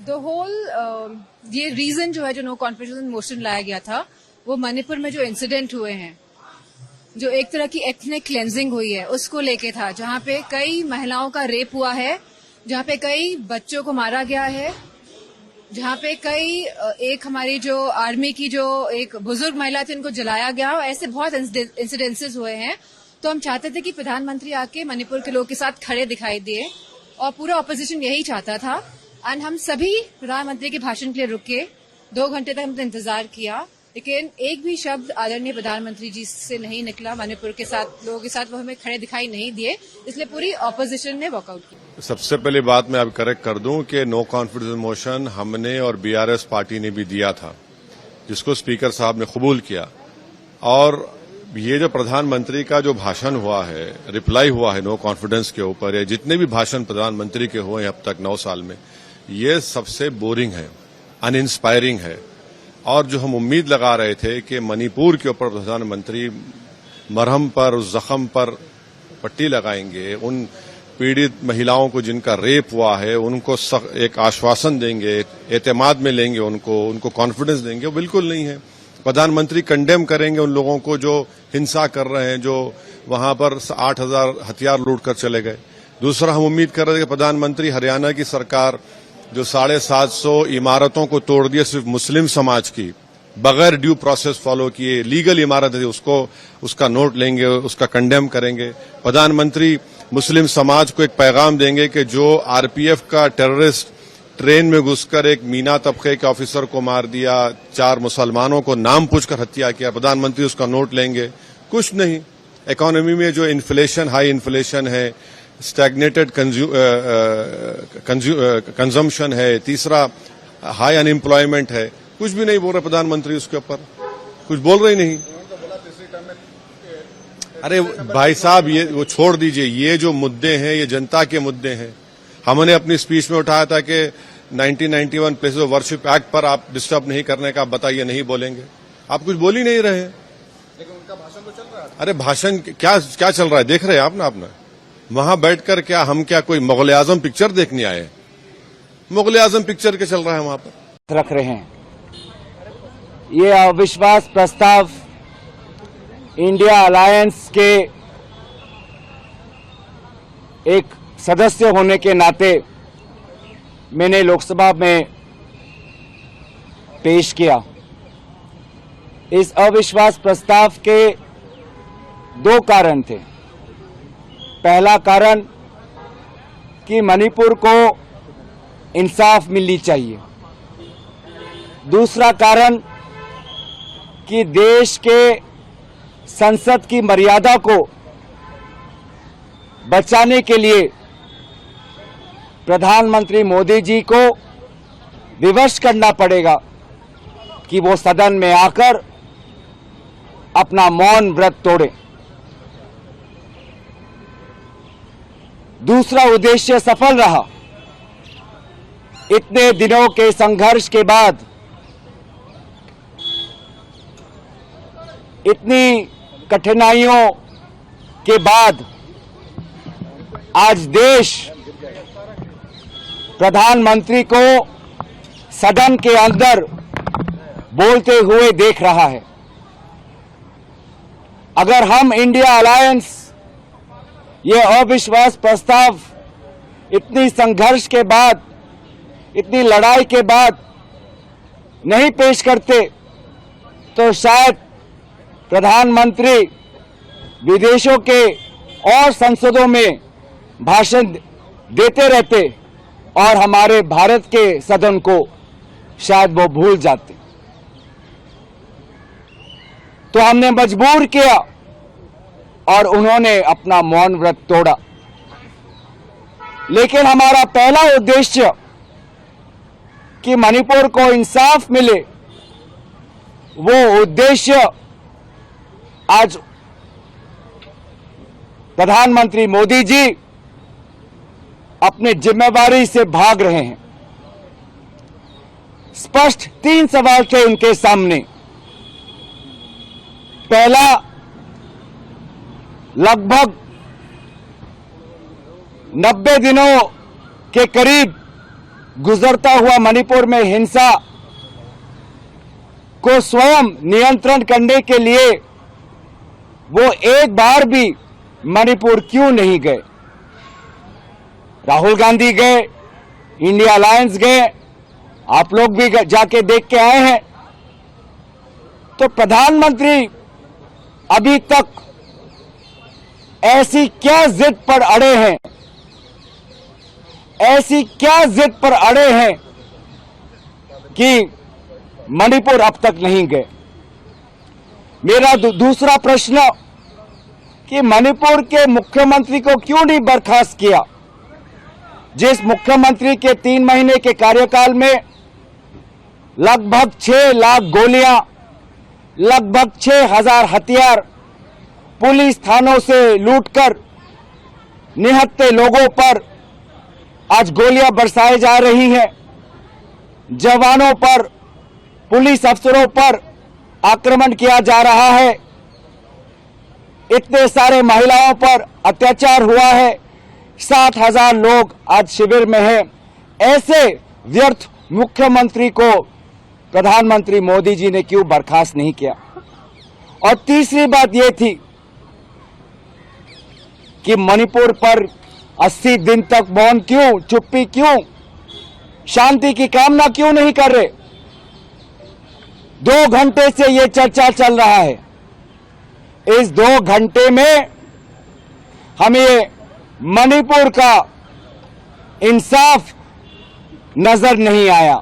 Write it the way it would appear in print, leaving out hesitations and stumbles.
The whole ये reason जो है, जो नो कॉन्फिडेंस मोशन लाया गया था, वो मणिपुर में जो इंसिडेंट हुए हैं, जो एक तरह की एथनिक क्लेंजिंग हुई है, उसको लेके था, जहां पे कई महिलाओं का रेप हुआ है, जहां पे कई बच्चों को मारा गया है, जहां पे कई एक हमारी जो आर्मी की जो एक बुजुर्ग महिला थी, उनको जलाया गया, ऐसे बहुत इंसिडेंसेस हुए हैं। तो हम चाहते थे कि प्रधानमंत्री आके मणिपुर के लोगों के साथ खड़े दिखाई दिए, और पूरा ऑपोजिशन यही चाहता था। एंड हम सभी प्रधानमंत्री के भाषण के लिए रुके, 2 घंटे तक हमने इंतजार किया, लेकिन एक भी शब्द आदरणीय प्रधानमंत्री जी से नहीं निकला। मणिपुर के साथ लोगों के साथ वो हमें खड़े दिखाई नहीं दिए, इसलिए पूरी ऑपोजिशन ने वॉकआउट किया। सबसे पहले बात मैं अब करेक्ट कर दूं कि नो कॉन्फिडेंस मोशन हमने और बीआरएस पार्टी ने भी दिया था, जिसको स्पीकर साहब ने कबूल किया। और ये जो प्रधानमंत्री का जो भाषण हुआ है, रिप्लाई हुआ है नो कॉन्फिडेंस के ऊपर, या जितने भी भाषण प्रधानमंत्री के हुए हैं अब तक 9 साल में, ये सबसे बोरिंग है, अनइंस्पायरिंग है। और जो हम उम्मीद लगा रहे थे कि मणिपुर के ऊपर प्रधानमंत्री मरहम पर, उस जख्म पर पट्टी लगाएंगे, उन पीड़ित महिलाओं को जिनका रेप हुआ है उनको एक आश्वासन देंगे, एतमाद में लेंगे, उनको कॉन्फिडेंस देंगे, वो बिल्कुल नहीं है। प्रधानमंत्री कंडेम करेंगे उन लोगों को जो हिंसा कर रहे हैं, जो वहां पर 8,000 हथियार लूट कर चले गए। दूसरा, हम उम्मीद कर रहे थे कि प्रधानमंत्री हरियाणा की सरकार जो 750 इमारतों को तोड़ दिया सिर्फ मुस्लिम समाज की, बगैर ड्यू प्रोसेस फॉलो किए, लीगल इमारत है, उसका नोट लेंगे, उसका कंडेम करेंगे। प्रधानमंत्री मुस्लिम समाज को एक पैगाम देंगे कि जो आरपीएफ का टेररिस्ट ट्रेन में घुसकर एक मीना तबके के ऑफिसर को मार दिया, 4 मुसलमानों को नाम पूछकर हत्या किया, प्रधानमंत्री उसका नोट लेंगे। कुछ नहीं। इकोनॉमी में जो इन्फ्लेशन, हाई इन्फ्लेशन है, स्टैग्नेटेड कंजम्पशन है, तीसरा हाई अनएम्प्लॉयमेंट है, कुछ भी नहीं बोल रहे प्रधानमंत्री उसके ऊपर, कुछ बोल रहे ही नहीं। अरे भाई साहब, ये वो छोड़ दीजिए, ये जो मुद्दे हैं ये जनता के मुद्दे हैं। हमने अपनी स्पीच में उठाया था कि 1991 प्लेसेस ऑफ वर्शिप एक्ट पर आप डिस्टर्ब नहीं करने का, आप बताइए, नहीं बोलेंगे। आप कुछ बोल ही नहीं रहे हैं। लेकिन उनका भाषण तो चल रहा है। अरे भाषण क्या चल रहा है, देख रहे हैं आप ना। आपने वहां बैठकर हम क्या कोई मुगल आजम पिक्चर देखने आए? मुगल आजम पिक्चर के चल रहा है वहां पर। रख रहे हैं ये अविश्वास प्रस्ताव इंडिया अलायंस के एक सदस्य होने के नाते मैंने लोकसभा में पेश किया। इस अविश्वास प्रस्ताव के 2 कारण थे। पहला कारण कि मणिपुर को इंसाफ मिलनी चाहिए। दूसरा कारण कि देश के संसद की मर्यादा को बचाने के लिए प्रधानमंत्री मोदी जी को विवश करना पड़ेगा कि वो सदन में आकर अपना मौन व्रत तोड़े। दूसरा उद्देश्य सफल रहा। इतने दिनों के संघर्ष के बाद, इतनी कठिनाइयों के बाद आज देश प्रधानमंत्री को सदन के अंदर बोलते हुए देख रहा है। अगर हम इंडिया अलायंस ये अविश्वास प्रस्ताव इतनी संघर्ष के बाद, इतनी लड़ाई के बाद नहीं पेश करते, तो शायद प्रधानमंत्री विदेशों के और संसदों में भाषण देते रहते और हमारे भारत के सदन को शायद वो भूल जाते। तो हमने मजबूर किया और उन्होंने अपना मौन व्रत तोड़ा। लेकिन हमारा पहला उद्देश्य कि मणिपुर को इंसाफ मिले, वो उद्देश्य आज प्रधानमंत्री मोदी जी अपने जिम्मेवारी से भाग रहे हैं। स्पष्ट 3 सवाल थे उनके सामने। पहला, लगभग 90 दिनों के करीब गुजरता हुआ मणिपुर में हिंसा को स्वयं नियंत्रण करने के लिए वो एक बार भी मणिपुर क्यों नहीं गए? राहुल गांधी गए, इंडिया अलायंस गए, आप लोग भी जाके देख के आए हैं। तो प्रधानमंत्री अभी तक ऐसी क्या जिद पर अड़े हैं, ऐसी क्या जिद पर अड़े हैं कि मणिपुर अब तक नहीं गए? मेरा दूसरा प्रश्न कि मणिपुर के मुख्यमंत्री को क्यों नहीं बर्खास्त किया? जिस मुख्यमंत्री के 3 महीने के कार्यकाल में लगभग 6 लाख गोलियां, लगभग 6,000 हथियार पुलिस थानों से लूटकर निहत्थे लोगों पर आज गोलियां बरसाई जा रही हैं, जवानों पर, पुलिस अफसरों पर आक्रमण किया जा रहा है, इतने सारे महिलाओं पर अत्याचार हुआ है, 7,000 लोग आज शिविर में हैं। ऐसे व्यर्थ मुख्यमंत्री को प्रधानमंत्री मोदी जी ने क्यों बर्खास्त नहीं किया? और तीसरी बात यह थी कि मणिपुर पर 80 दिन तक मौन क्यों, चुप्पी क्यों, शांति की कामना क्यों नहीं कर रहे? 2 घंटे से यह चर्चा चल रहा है। इस 2 घंटे में हमें मणिपुर का इंसाफ नजर नहीं आया।